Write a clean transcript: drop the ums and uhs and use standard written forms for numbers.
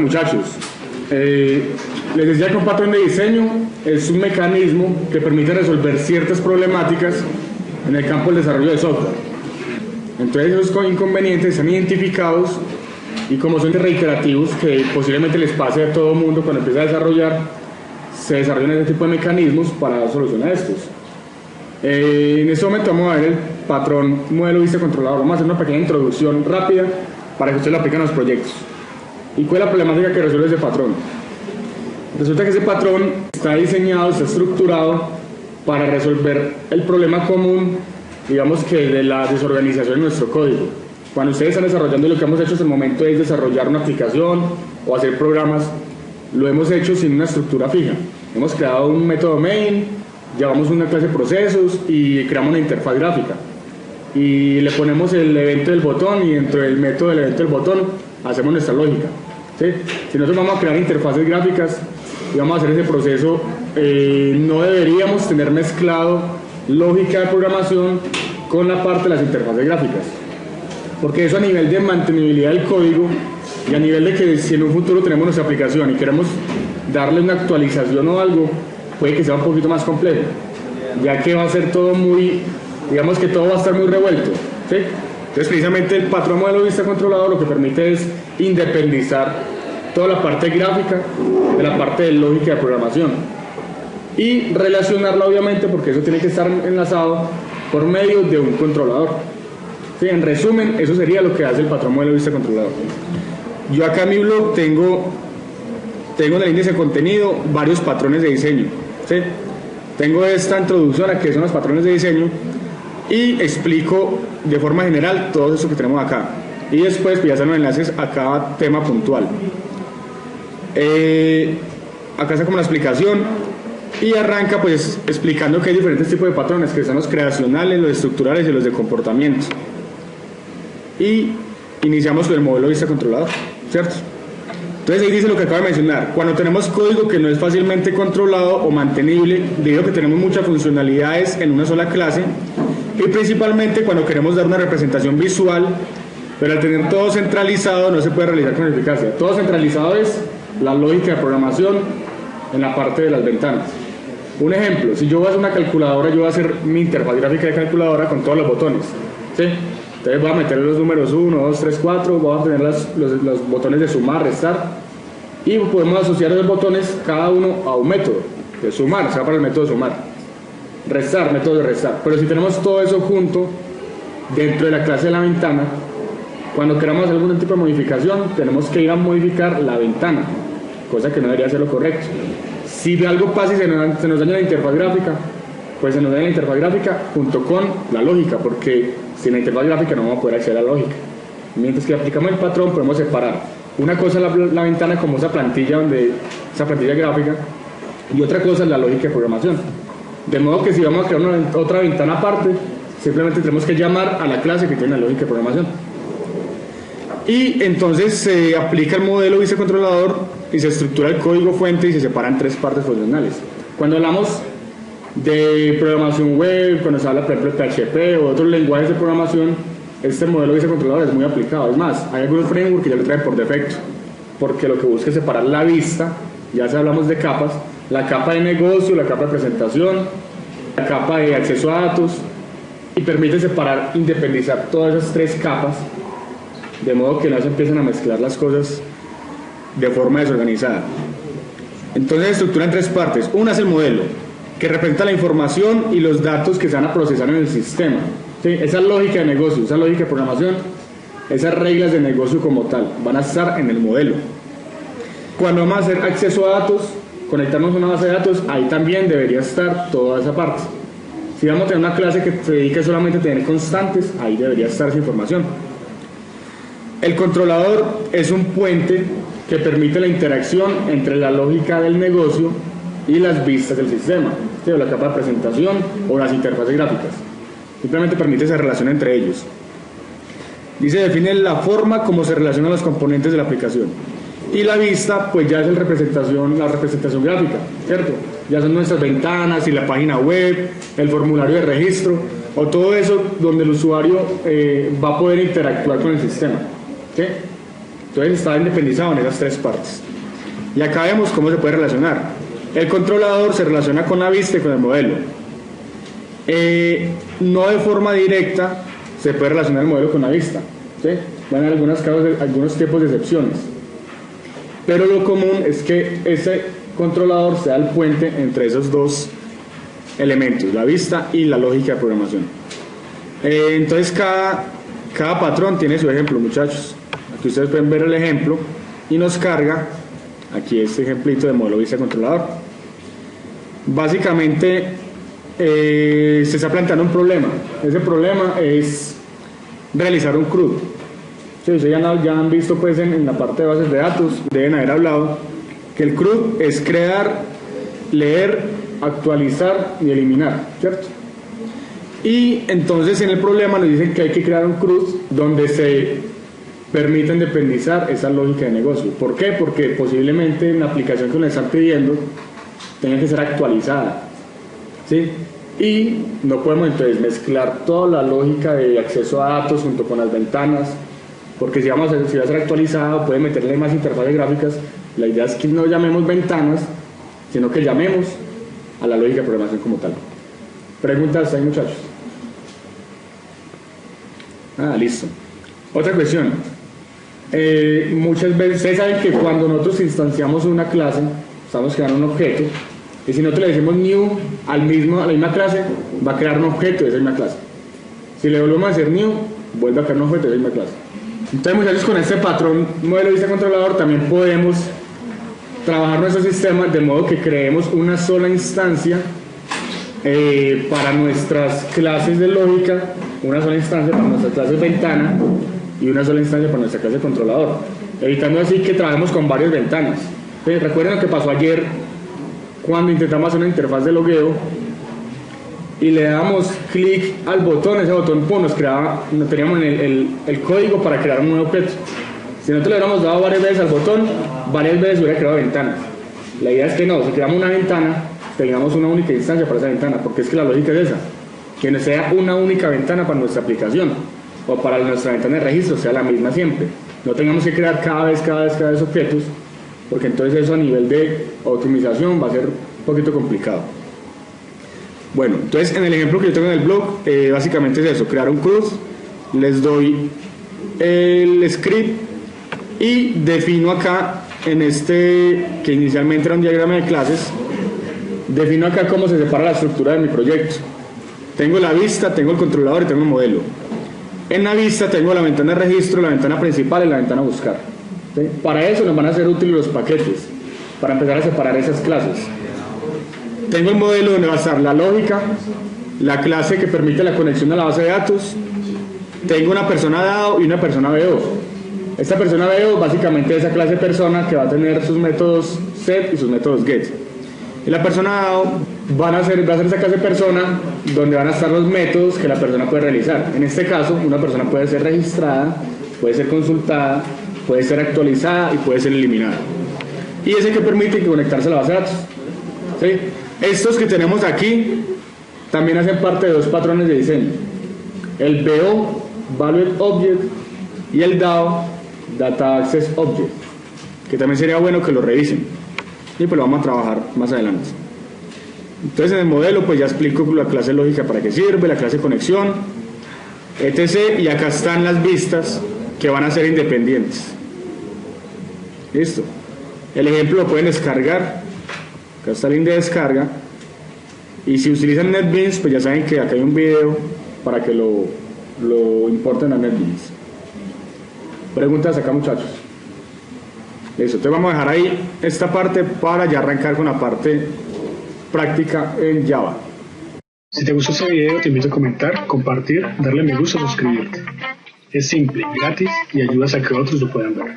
muchachos, les decía que un patrón de diseño es un mecanismo que permite resolver ciertas problemáticas en el campo del desarrollo de software. Entonces esos inconvenientes están identificados y como son reiterativos, que posiblemente les pase a todo el mundo cuando empieza a desarrollar, se desarrollan este tipo de mecanismos para solucionar estos. En este momento vamos a ver el patrón modelo vista controlador. Vamos a hacer una pequeña introducción rápida para que ustedes lo apliquen a los proyectos. ¿Y cuál es la problemática que resuelve ese patrón? Resulta que ese patrón está diseñado, está estructurado para resolver el problema común, digamos que de la desorganización de nuestro código. Cuando ustedes están desarrollando, lo que hemos hecho hasta el momento es desarrollar una aplicación o hacer programas, lo hemos hecho sin una estructura fija. Hemos creado un método main, llevamos una clase de procesos y creamos una interfaz gráfica. Y le ponemos el evento del botón y dentro del método del evento del botón hacemos nuestra lógica. ¿Sí? Si nosotros vamos a crear interfaces gráficas y vamos a hacer ese proceso, no deberíamos tener mezclado lógica de programación con la parte de las interfaces gráficas, porque eso a nivel de mantenibilidad del código y a nivel de que si en un futuro tenemos nuestra aplicación y queremos darle una actualización o algo, puede que sea un poquito más complejo, ya que va a ser todo muy, digamos que todo va a estar muy revuelto, ¿sí? Entonces precisamente el patrón modelo vista controlador lo que permite es independizar toda la parte gráfica de la parte de lógica de programación y relacionarla obviamente, porque eso tiene que estar enlazado por medio de un controlador. Sí, en resumen, eso sería lo que hace el patrón modelo vista controlador. Yo acá en mi blog tengo en el índice de contenido varios patrones de diseño, ¿sí? Tengo esta introducción a qué son los patrones de diseño y explico de forma general todo eso que tenemos acá, y después pues, ya están los enlaces a cada tema puntual. Acá está como la explicación y arranca pues explicando que hay diferentes tipos de patrones, que son los creacionales, los estructurales y los de comportamiento. Y iniciamos con el modelo vista controlador, ¿cierto? Entonces ahí dice lo que acabo de mencionar: cuando tenemos código que no es fácilmente controlado o mantenible, debido a que tenemos muchas funcionalidades en una sola clase, y principalmente cuando queremos dar una representación visual, pero al tener todo centralizado no se puede realizar con eficacia. Todo centralizado es la lógica de programación en la parte de las ventanas. Un ejemplo, si yo voy a hacer una calculadora, yo voy a hacer mi interfaz gráfica de calculadora con todos los botones, ¿sí? Entonces voy a meter los números 1, 2, 3, 4, voy a tener los botones de sumar, restar, y podemos asociar los botones cada uno a un método de sumar, se va para el método de sumar, restar, método de restar. Pero si tenemos todo eso junto dentro de la clase de la ventana, cuando queramos hacer algún tipo de modificación, tenemos que ir a modificar la ventana, cosa que no debería ser lo correcto. Si algo pasa y se nos daña la interfaz gráfica, pues se nos daña la interfaz gráfica junto con la lógica, porque sin la interfaz gráfica no vamos a poder acceder a la lógica. Mientras que aplicamos el patrón, podemos separar una cosa la ventana como esa plantilla gráfica, y otra cosa es la lógica de programación. De modo que si vamos a crear otra ventana aparte, simplemente tenemos que llamar a la clase que tiene la lógica de programación. Y entonces se aplica el modelo vista controlador y se estructura el código fuente y se separan tres partes funcionales. Cuando hablamos de programación web, cuando se habla por ejemplo de PHP o otros lenguajes de programación, este modelo vista controlador es muy aplicado. Es más, hay algunos frameworks que ya lo traen por defecto, porque lo que busca es separar la vista, ya si hablamos de capas, la capa de negocio, la capa de presentación, la capa de acceso a datos, y permite separar, independizar todas esas tres capas, de modo que no se empiezan a mezclar las cosas de forma desorganizada. Entonces se estructura en tres partes. Una es el modelo, que representa la información y los datos que se van a procesar en el sistema, ¿sí? Esa lógica de negocio, esa lógica de programación, esas reglas de negocio como tal, van a estar en el modelo. Cuando vamos a hacer acceso a datos, conectarnos a una base de datos, ahí también debería estar toda esa parte. Si vamos a tener una clase que se dedique solamente a tener constantes, ahí debería estar esa información. El controlador es un puente que permite la interacción entre la lógica del negocio y las vistas del sistema, ¿sí? O la capa de presentación o las interfaces gráficas. Simplemente permite esa relación entre ellos. Dice, define la forma como se relacionan los componentes de la aplicación. Y la vista, pues ya es la representación gráfica, ¿cierto? Ya son nuestras ventanas y la página web, el formulario de registro, o todo eso donde el usuario va a poder interactuar con el sistema, ¿sí? Entonces está independizado en esas tres partes. Y acá vemos cómo se puede relacionar. El controlador se relaciona con la vista y con el modelo. No de forma directa se puede relacionar el modelo con la vista, ¿sí? Van a haber algunos tipos de excepciones. Pero lo común es que ese controlador sea el puente entre esos dos elementos, la vista y la lógica de programación. Entonces cada patrón tiene su ejemplo, muchachos. Aquí ustedes pueden ver el ejemplo y nos carga aquí este ejemplito de modelo vista controlador. Básicamente se está planteando un problema. Ese problema es realizar un CRUD. Sí, ustedes ya han visto pues en la parte de bases de datos, deben haber hablado que el CRUD es crear, leer, actualizar y eliminar, ¿cierto? Y entonces en el problema nos dicen que hay que crear un CRUD donde se permita independizar esa lógica de negocio. ¿Por qué? Porque posiblemente en la aplicación que nos están pidiendo tenga que ser actualizada, ¿sí? Y no podemos entonces mezclar toda la lógica de acceso a datos junto con las ventanas, porque si va a ser actualizado puede meterle más interfaces gráficas. La idea es que no llamemos ventanas, sino que llamemos a la lógica de programación como tal. ¿Preguntas ahí, muchachos? Listo. Otra cuestión. Muchas veces, ustedes saben que cuando nosotros instanciamos una clase, estamos creando un objeto, y si nosotros le decimos new a la misma clase, va a crear un objeto de esa misma clase. Si le volvemos a hacer new, vuelve a crear un objeto de esa misma clase. Entonces, muchachos, con este patrón modelo vista controlador también podemos trabajar nuestro sistema de modo que creemos una sola instancia para nuestras clases de lógica, una sola instancia para nuestras clases ventana y una sola instancia para nuestra clase controlador, evitando así que trabajemos con varias ventanas. Entonces, recuerden lo que pasó ayer cuando intentamos hacer una interfaz de logueo y le damos clic al botón, ese botón nos teníamos el código para crear un nuevo objeto. Si nosotros le hubiéramos dado varias veces al botón, varias veces hubiera creado ventanas. La idea es que no, si creamos una ventana, tengamos una única instancia para esa ventana, porque es que la lógica es esa, que no sea una única ventana para nuestra aplicación, o para nuestra ventana de registro, sea la misma siempre. No tengamos que crear cada vez objetos, porque entonces eso a nivel de optimización va a ser un poquito complicado. Bueno, entonces en el ejemplo que yo tengo en el blog, básicamente es eso, crear un CRUD, les doy el script y defino acá en este, que inicialmente era un diagrama de clases, defino acá cómo se separa la estructura de mi proyecto. Tengo la vista, tengo el controlador y tengo el modelo. En la vista tengo la ventana de registro, la ventana principal y la ventana buscar. ¿Sí? Para eso nos van a ser útiles los paquetes, para empezar a separar esas clases. Tengo el modelo donde va a estar la lógica, la clase que permite la conexión a la base de datos. Tengo una persona DAO y una persona BO. Esta persona BO básicamente es esa clase persona que va a tener sus métodos set y sus métodos get. Y la persona DAO va a ser esa clase persona donde van a estar los métodos que la persona puede realizar. En este caso, una persona puede ser registrada, puede ser consultada, puede ser actualizada y puede ser eliminada. Y ese que permite conectarse a la base de datos. ¿Sí? Estos que tenemos aquí también hacen parte de dos patrones de diseño. El BO, Valued Object, y el DAO, Data Access Object, que también sería bueno que lo revisen. Y pues lo vamos a trabajar más adelante. Entonces en el modelo pues ya explico la clase lógica para qué sirve, la clase conexión, etc. Y acá están las vistas que van a ser independientes. Listo. El ejemplo lo pueden descargar. Acá está el link de descarga. Y si utilizan NetBeans, pues ya saben que acá hay un video para que lo importen a NetBeans. Preguntas acá, muchachos. Listo, entonces vamos a dejar ahí esta parte para ya arrancar con la parte práctica en Java. Si te gustó este video, te invito a comentar, compartir, darle me gusta, suscribirte. Es simple, gratis y ayudas a que otros lo puedan ver.